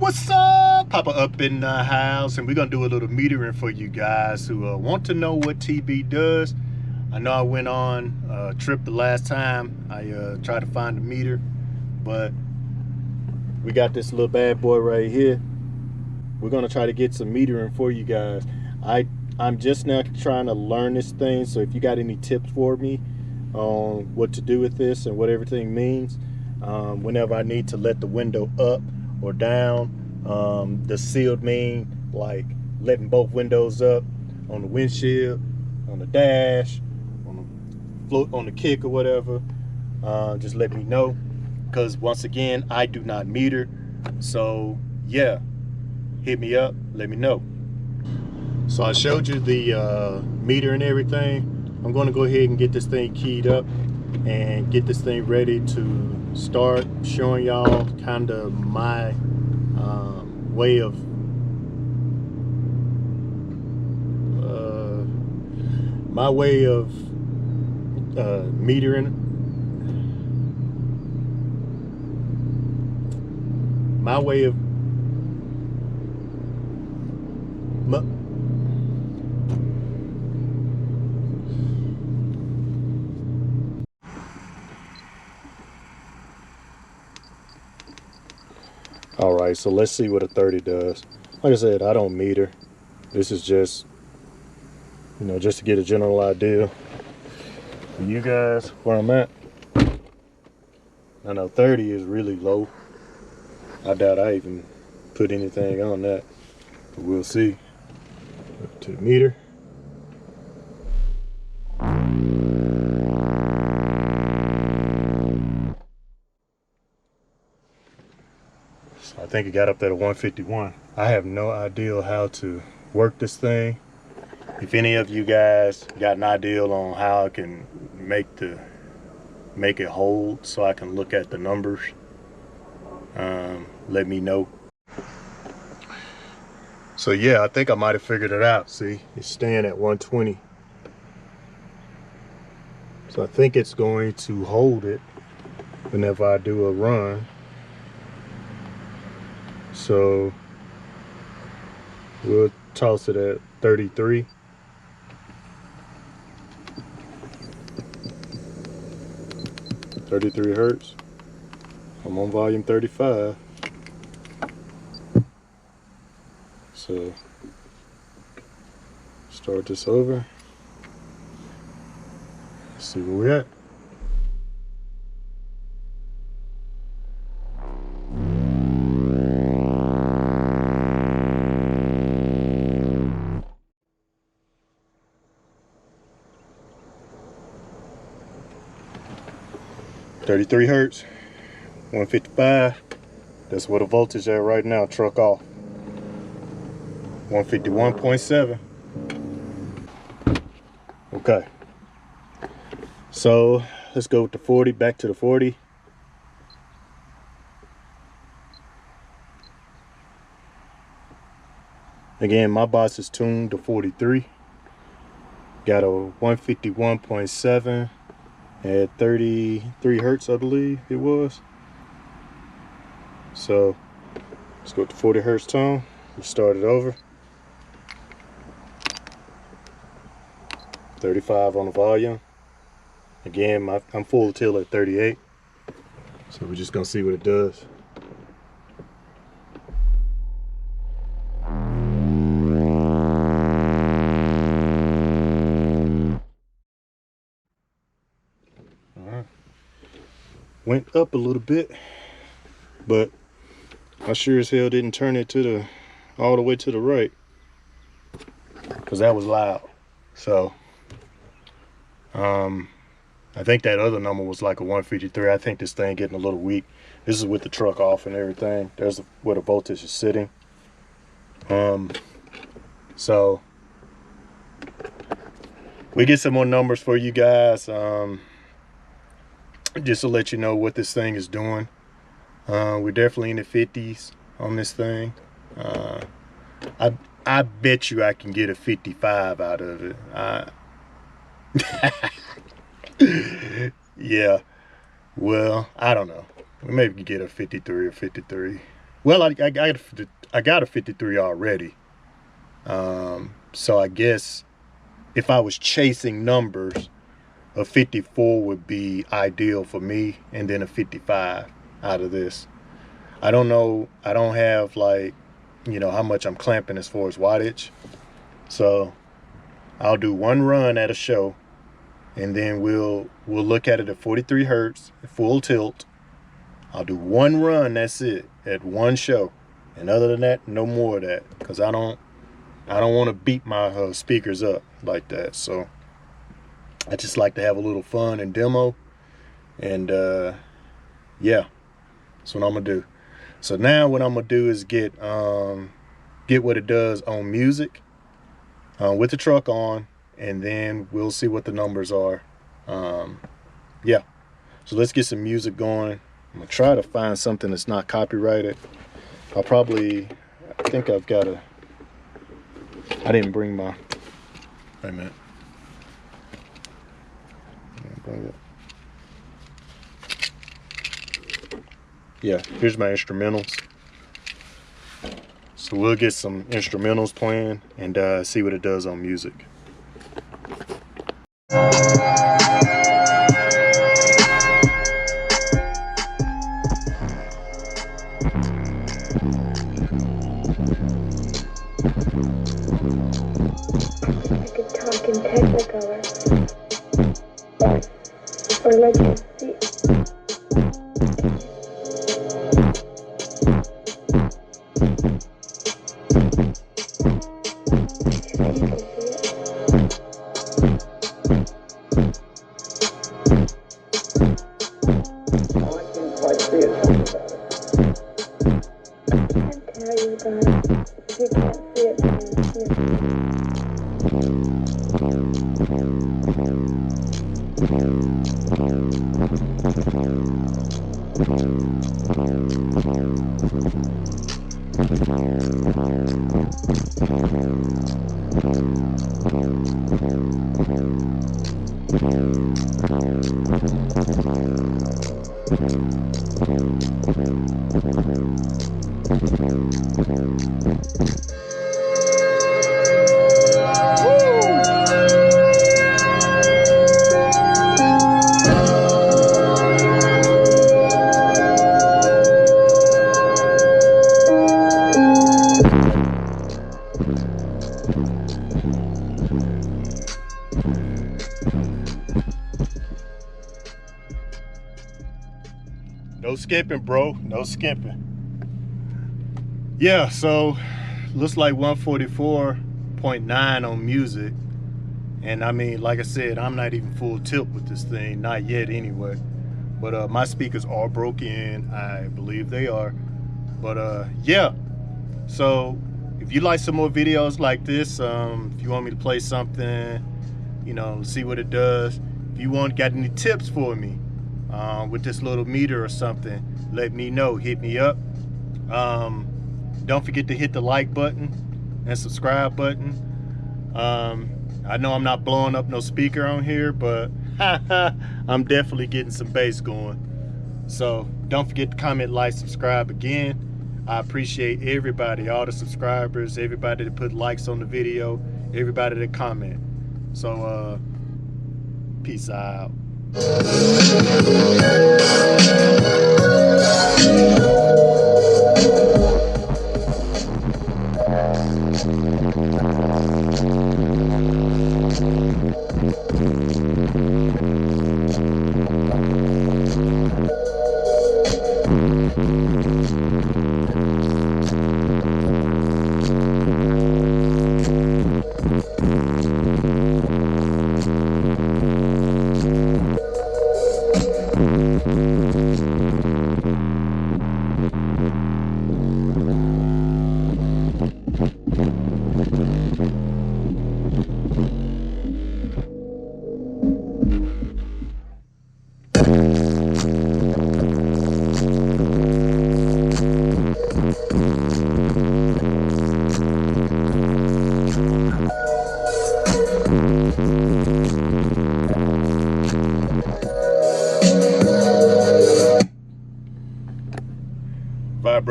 What's up? Papa up in the house, and we're gonna do a little metering for you guys who want to know what TB does. I know I went on a trip the last time. I tried to find a meter, but we got this little bad boy right here. We're gonna try to get some metering for you guys. I'm just now trying to learn this thing, so if you got any tips for me on what to do with this and what everything means, whenever I need to let the window up or down, the sealed mean like letting both windows up on the windshield, on the dash, on the float, on the kick or whatever. Just let me know, because once again I do not meter. So yeah, hit me up, let me know. So I showed you the meter and everything. I'm going to go ahead and get this thing keyed up and get this thing ready to start showing y'all kind of my way of metering, my way of all right, so let's see what a 30 does. Like I said, I don't meter. This is just, you know, just to get a general idea for you guys where I'm at. I know 30 is really low. I doubt I even put anything on that, but we'll see. Up to the meter. So I think it got up there to 151. I have no idea how to work this thing. If any of you guys got an idea on how I can make it hold so I can look at the numbers, let me know. So yeah, I think I might have figured it out. See, it's staying at 120. So I think it's going to hold it whenever I do a run. So we'll toss it at 33. Hertz. I'm on volume 35. So start this over. Let's see where we're at. .33 hertz, 155. That's what the voltage at right now. Truck off. 151.7. Okay. So let's go with the 40. Back to the 40. Again, my boss is tuned to 43. Got a 151.7 at 33 hertz, I believe it was. So let's go with the 40 hertz tone. We start it over. 35 on the volume. Again, I'm full tilt at 38. So we're just gonna see what it does. Went up a little bit, but I sure as hell didn't turn it to all the way to the right, because that was loud. So I think that other number was like a 153. I think this thing getting a little weak. This is with the truck off and everything. There's where the voltage is sitting. So we get some more numbers for you guys, just to let you know what this thing is doing. We're definitely in the 50s on this thing. I bet you I can get a 55 out of it. Yeah, well, I don't know. We maybe can get a 53 or 53. Well, I got a 53 already. So I guess if I was chasing numbers, a 54 would be ideal for me, and then a 55 out of this. I don't know. I don't have, like, how much I'm clamping as far as wattage. So I'll do one run at a show, and then we'll look at it at 43 hertz, full tilt. I'll do one run, that's it, at one show. And other than that, no more of that, because I don't want to beat my speakers up like that. So I just like to have a little fun and demo. And yeah, that's what I'm going to do. So now what I'm going to do is get what it does on music with the truck on, and then we'll see what the numbers are. Yeah, so let's get some music going. I'm going to try to find something that's not copyrighted. I think I've got I didn't bring my, wait a minute. Bring it. Yeah, here's my instrumentals. So we'll get some instrumentals playing and see what it does on music. Or let you see. No skipping, bro. No skipping. Yeah, so looks like 144.9 on music. And I mean, like I said, I'm not even full tilt with this thing. Not yet anyway. But my speakers are broken in. I believe they are. But yeah. So if you like some more videos like this, if you want me to play something, see what it does. If you got any tips for me with this little meter or something, let me know. Hit me up. Don't forget to hit the like button and subscribe button. I know I'm not blowing up no speaker on here, but I'm definitely getting some bass going. So don't forget to comment, like, subscribe again. I appreciate everybody, all the subscribers, everybody that put likes on the video, everybody that comment. So peace out.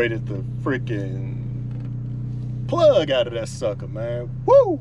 calibrated the freaking plug out of that sucker, man. Woo!